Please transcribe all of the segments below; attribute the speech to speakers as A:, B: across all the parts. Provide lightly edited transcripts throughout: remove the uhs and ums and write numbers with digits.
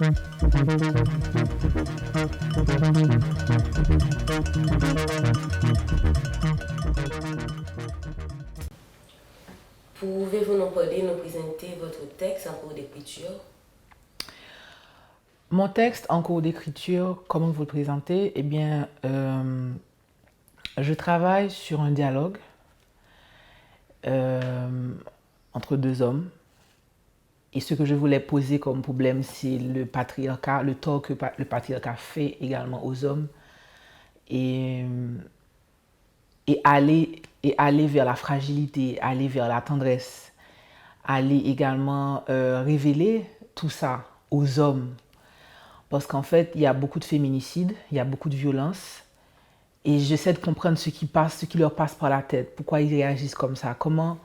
A: Pouvez-vous nous parler, nous présenter votre texte en cours d'écriture?
B: Mon texte en cours d'écriture, comment vous le présentez? Eh bien, je travaille sur un dialogue euh, entre deux hommes. Et ce que je voulais poser comme problème, c'est le patriarcat, le tort que le patriarcat fait également aux hommes. Et, et aller vers la fragilité, aller vers la tendresse, aller également révéler tout ça aux hommes. Parce qu'en fait, il y a beaucoup de féminicides, il y a beaucoup de violences. Et j'essaie de comprendre ce qui passe, ce qui leur passe par la tête, pourquoi ils réagissent comme ça, comment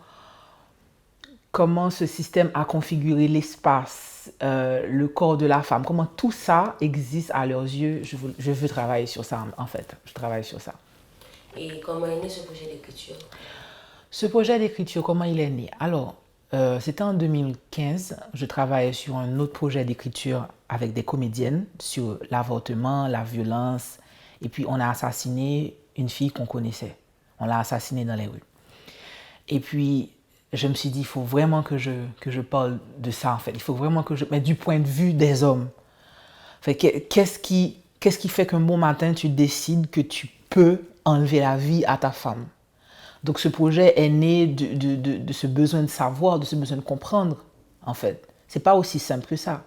B: ce système a configuré l'espace, le corps de la femme, comment tout ça existe à leurs yeux. Je veux travailler sur ça, en fait. Je travaille sur ça.
A: Et comment est né ce projet d'écriture?
B: Ce projet d'écriture, comment il est né? Alors, c'était en 2015. Je travaillais sur un autre projet d'écriture avec des comédiennes sur l'avortement, la violence. Et puis, on a assassiné une fille qu'on connaissait. On l'a assassinée dans les rues. Et puis, je me suis dit, il faut vraiment que je parle de ça, en fait. Il faut vraiment que je... Mais du point de vue des hommes. Fait, qu'est-ce qui fait qu'un bon matin, tu décides que tu peux enlever la vie à ta femme? Donc ce projet est né de ce besoin de savoir, de ce besoin de comprendre, en fait. C'est pas aussi simple que ça.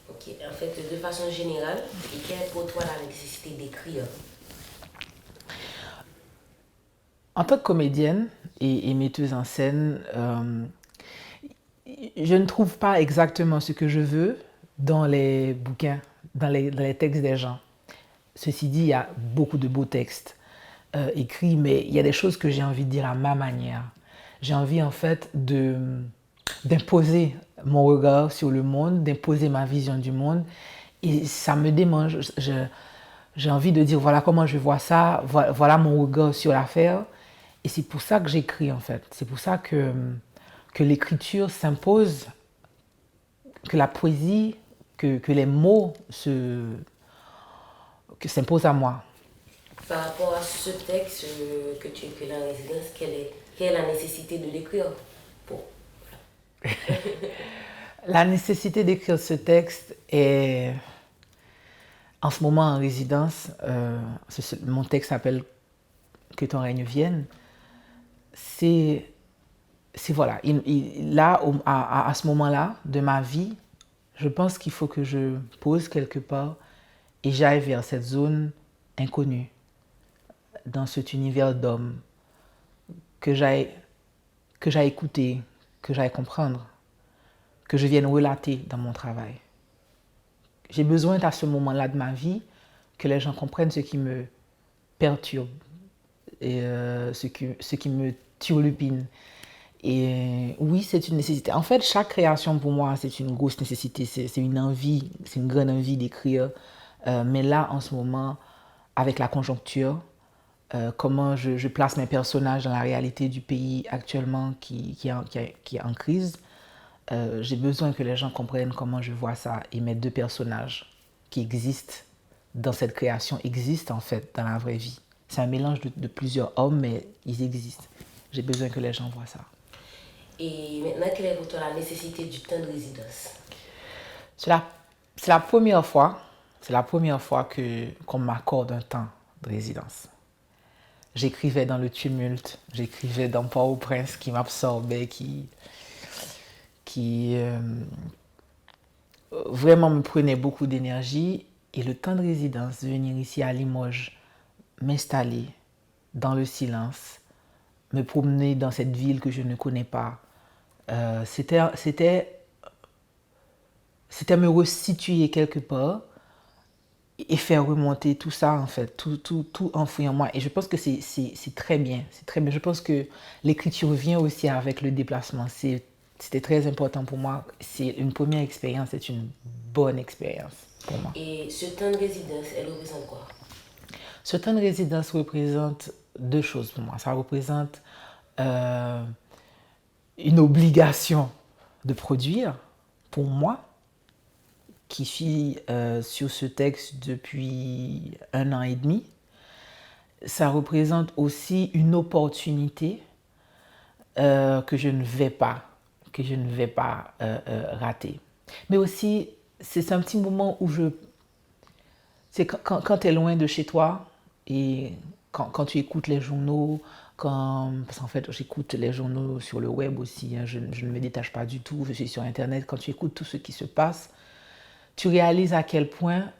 A: Ok, en fait, de façon générale, et quelle est pour toi la nécessité d'écrire?
B: En tant que comédienne et metteuse en scène, je ne trouve pas exactement ce que je veux dans les bouquins, dans les textes des gens. Ceci dit, il y a beaucoup de beaux textes écrits, mais il y a des choses que j'ai envie de dire à ma manière. J'ai envie en fait d'imposer mon regard sur le monde, d'imposer ma vision du monde. Et ça me démange. J'ai envie de dire voilà comment je vois ça, voilà mon regard sur l'affaire. Et c'est pour ça que j'écris en fait. C'est pour ça que l'écriture s'impose, que la poésie, que les mots s'imposent à moi.
A: Par rapport à ce texte que tu écris en résidence, quelle est la nécessité de l'écrire pour...
B: La nécessité d'écrire ce texte est en ce moment en résidence. Mon texte s'appelle Que ton règne vienne. C'est voilà, là, à ce moment-là de ma vie, je pense qu'il faut que je pose quelque part et j'aille vers cette zone inconnue, dans cet univers d'hommes, que j'aille écouter, que j'aille comprendre, que je vienne relater dans mon travail. J'ai besoin à ce moment-là de ma vie que les gens comprennent ce qui me perturbe et ce qui me turlupine. Et oui, c'est une nécessité. En fait, chaque création pour moi, c'est une grosse nécessité. C'est une envie, c'est une grande envie d'écrire. Mais là, en ce moment, avec la conjoncture, comment je place mes personnages dans la réalité du pays actuellement qui est en crise, j'ai besoin que les gens comprennent comment je vois ça. Et mes deux personnages qui existent dans cette création existent en fait dans la vraie vie. C'est un mélange de plusieurs hommes, mais ils existent. J'ai besoin que les gens voient ça.
A: Et maintenant, quelle est pour toi la nécessité du temps de résidence?
B: C'est la, c'est la première fois, qu'on m'accorde un temps de résidence. J'écrivais dans le tumulte, j'écrivais dans Port-au-Prince qui m'absorbait, qui vraiment me prenait beaucoup d'énergie. Et le temps de résidence, de venir ici à Limoges, m'installer dans le silence, me promener dans cette ville que je ne connais pas, c'était me resituer quelque part et faire remonter tout ça en fait, tout enfoui en moi. Et je pense que c'est très bien, c'est très bien. Je pense que l'écriture vient aussi avec le déplacement. C'était très important pour moi. C'est une première expérience, c'est une bonne expérience pour moi.
A: Et ce temps de résidence, elle représente quoi?
B: Ce temps de résidence représente deux choses pour moi. Ça représente euh, une obligation de produire pour moi qui suis sur ce texte depuis 1 an et demi, ça représente aussi une opportunité que je ne vais pas rater. Mais aussi, c'est un petit moment où c'est quand tu es loin de chez toi et quand tu écoutes les journaux, parce qu'en fait, j'écoute les journaux sur le web aussi, hein, je ne me détache pas du tout, je suis sur Internet. Quand tu écoutes tout ce qui se passe, tu réalises à quel point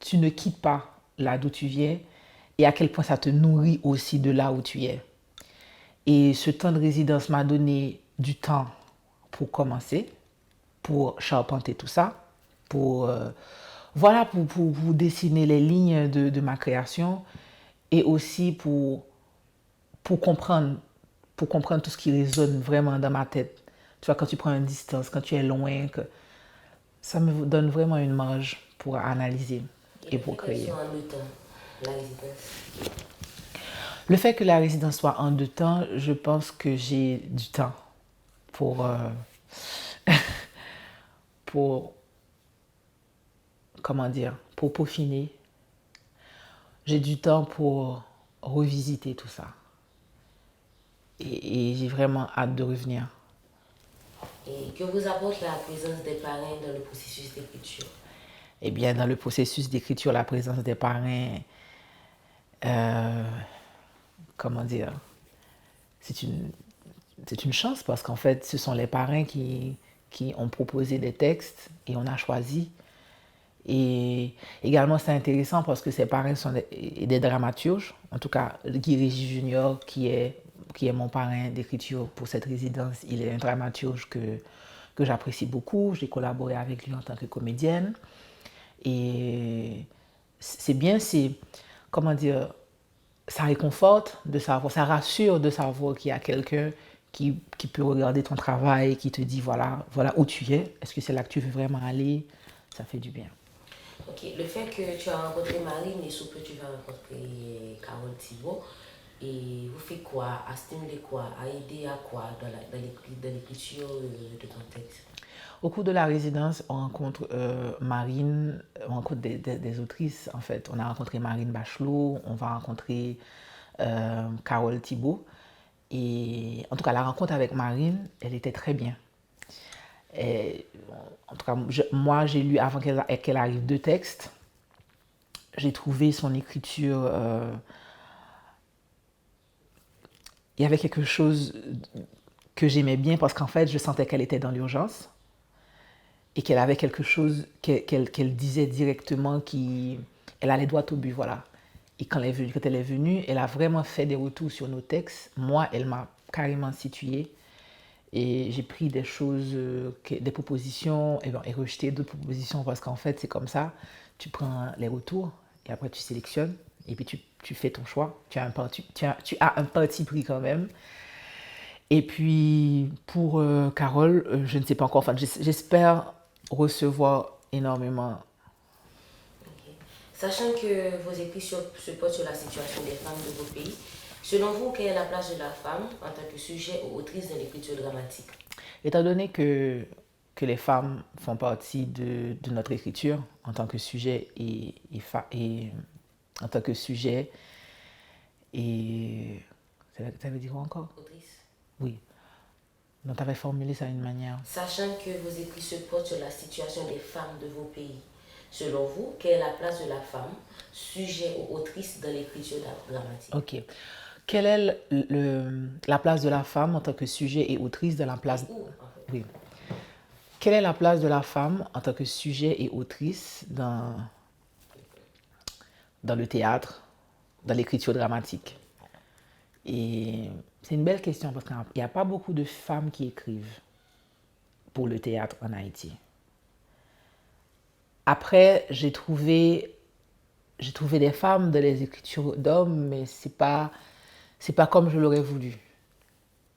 B: tu ne quittes pas là d'où tu viens et à quel point ça te nourrit aussi de là où tu es. Et ce temps de résidence m'a donné du temps pour commencer, pour charpenter tout ça, pour dessiner les lignes de ma création et aussi pour comprendre tout ce qui résonne vraiment dans ma tête. Tu vois, quand tu prends une distance, quand tu es loin, ça me donne vraiment une marge pour analyser et pour créer.
A: En 2 temps, la résidence.
B: Le fait que la résidence soit en 2 temps, je pense que j'ai du temps pour pour peaufiner. J'ai du temps pour revisiter tout ça. Et j'ai vraiment hâte de revenir.
A: Et que vous apporte la présence des parrains dans le processus d'écriture?
B: Eh bien, dans le processus d'écriture, la présence des parrains, c'est une chance parce qu'en fait, ce sont les parrains qui ont proposé des textes et on a choisi. Et également, c'est intéressant parce que ces parrains sont des dramaturges. En tout cas, Guy Régis Junior, qui est mon parrain d'écriture pour cette résidence, il est un dramaturge que j'apprécie beaucoup. J'ai collaboré avec lui en tant que comédienne. Et c'est bien, ça réconforte de savoir, ça rassure de savoir qu'il y a quelqu'un qui peut regarder ton travail, qui te dit voilà où tu es, est-ce que c'est là que tu veux vraiment aller, ça fait du bien.
A: Ok, le fait que tu as rencontré Marine et sous peu tu vas rencontrer Carole Thibault, et vous faites quoi, à stimuler quoi, à aider à quoi dans l'écriture de ton texte?
B: Au cours de la résidence, on rencontre Marine, on rencontre des autrices en fait. On a rencontré Marine Bachelot, on va rencontrer Carole Thibault. Et en tout cas, la rencontre avec Marine, elle était très bien. Et, en tout cas, moi, j'ai lu avant qu'elle arrive 2 textes. J'ai trouvé son écriture... il y avait quelque chose que j'aimais bien parce qu'en fait, je sentais qu'elle était dans l'urgence et qu'elle avait quelque chose qu'elle disait directement, elle allait droit au but, voilà. Et quand elle est venue, elle a vraiment fait des retours sur nos textes. Moi, elle m'a carrément située. Et j'ai pris des choses, des propositions, et rejeté d'autres propositions parce qu'en fait, c'est comme ça. Tu prends les retours et après tu sélectionnes et puis tu fais ton choix. Tu as un parti pris quand même. Et puis pour Carole, je ne sais pas encore. Enfin, j'espère recevoir énormément.
A: Okay. Sachant que vos écrits se portent sur la situation des femmes de vos pays, selon vous, quelle est la place de la femme en tant que sujet ou autrice dans l'écriture dramatique?
B: Étant donné que les femmes font partie de notre écriture en tant que sujet et en tant que sujet et... Ça veut dire quoi encore?
A: Autrice.
B: Oui. Donc, tu avais formulé ça d'une manière.
A: Sachant que vos écrits se portent sur la situation des femmes de vos pays, selon vous, quelle est la place de la femme, sujet ou autrice dans l'écriture dramatique?
B: Ok. Quelle est la place de la femme en tant que sujet et autrice dans la place...
A: Où, en fait?
B: Oui. Quelle est la place de la femme en tant que sujet et autrice dans le théâtre, dans l'écriture dramatique? Et c'est une belle question parce qu'il n'y a pas beaucoup de femmes qui écrivent pour le théâtre en Haïti. Après, j'ai trouvé des femmes dans les écritures d'hommes, mais c'est pas comme je l'aurais voulu.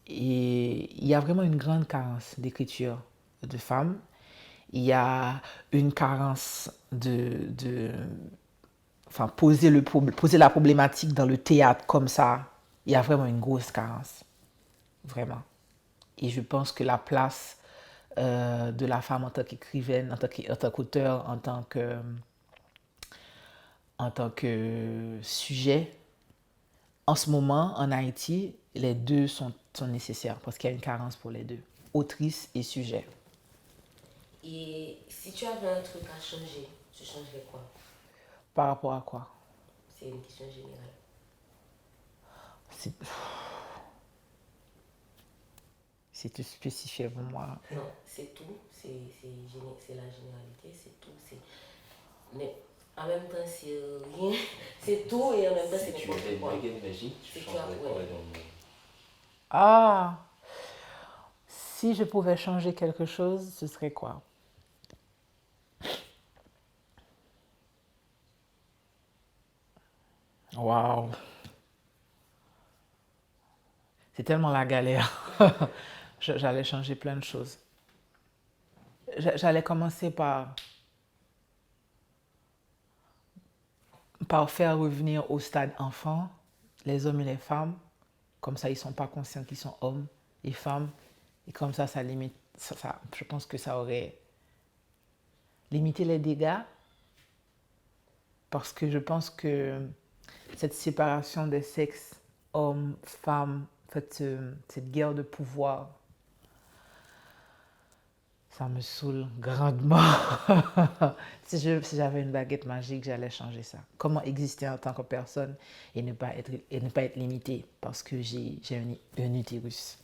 B: Et il y a vraiment une grande carence d'écriture de femmes. Il y a une carence poser la problématique dans le théâtre comme ça. Il y a vraiment une grosse carence. Vraiment. Et je pense que la place de la femme en tant qu'écrivaine, en tant qu'auteur, en tant que sujet. En ce moment, en Haïti, les deux sont nécessaires parce qu'il y a une carence pour les deux, autrice et sujet.
A: Et si tu avais un truc à changer, tu changerais quoi?
B: Par rapport à quoi?
A: C'est une question générale.
B: C'est tout spécifié pour moi.
A: Non, c'est tout. C'est la généralité, c'est tout. Mais en même temps, c'est rien. C'est tout et en même temps, c'est n'importe quoi. Si tu avais une baguette magique, tu changerais quoi dans le monde?
B: Ah! Si je pouvais changer quelque chose, ce serait quoi? Waouh! C'est tellement la galère. J'allais changer plein de choses. J'allais commencer par faire revenir au stade enfant les hommes et les femmes. Comme ça, ils ne sont pas conscients qu'ils sont hommes et femmes. Et comme ça limite. Je pense que ça aurait limité les dégâts. Parce que je pense que cette séparation des sexes, hommes, femmes, en fait, cette guerre de pouvoir, ça me saoule grandement. Si j'avais une baguette magique, j'allais changer ça. Comment exister en tant que personne et ne pas être limité parce que j'ai un utérus.